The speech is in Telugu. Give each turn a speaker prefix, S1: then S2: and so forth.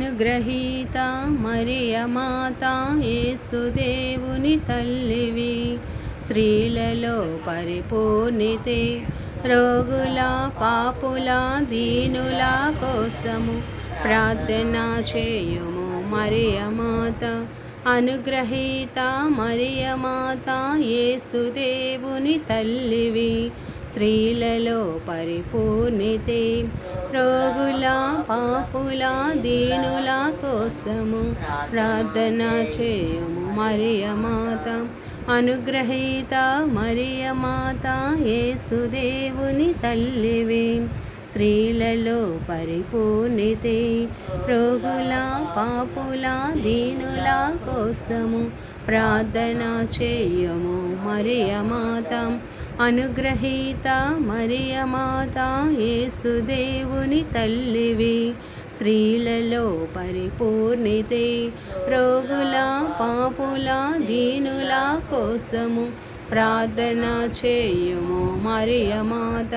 S1: అనుగ్రహీత మరియమాత యేసుదేవుని తల్లివి, స్త్రీలలో పరిపూర్ణితే, రోగుల పాపుల దీనుల కోసము ప్రార్థన చేయుము మరియమాత. అనుగ్రహీత మరియమాత యేసుదేవుని తల్లివి, స్త్రీలలో పరిపూర్ణితే, రోగుల పాపుల దీనుల కోసము ప్రార్థన చేయుము మరియమాత. అనుగ్రహీత మరియమాత యేసుదేవుని తల్లివి, స్త్రీలలో పరిపూర్ణితే, రోగుల పాపుల దీనుల కోసము ప్రార్థన చేయుము మరియమాత. అనుగ్రహీత మరియమాత యేసుదేవుని తల్లివి, స్త్రీలలో పరిపూర్ణితే, రోగుల పాపుల దీనుల కోసము ప్రార్థన చేయుము మరియమాత.